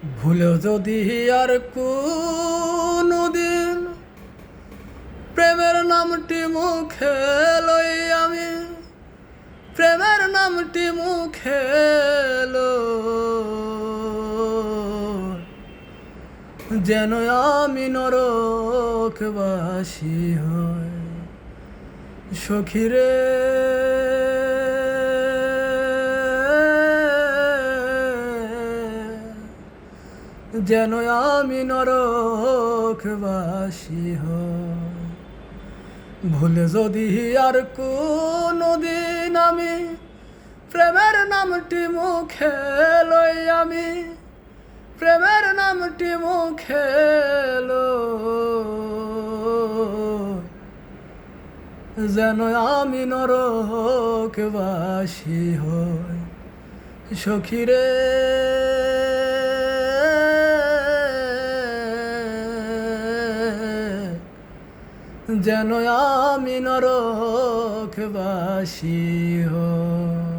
ভুলেও যদি আর কোনদিন প্রেমের নামটি মুখে লই আমি, প্রেমের নামটি মুখে লই, যেন আমি নরকবাসী হই। সখীরে যেন আমি নরকবাসী হই। ভুলে যদি আর কোনদিন আমি প্রেমের নামটি মুখে লই আমি, প্রেমের নামটি মুখে লই, যেন আমি নরকবাসী হই। সখীরে যেন আমি নরকবাসী হই।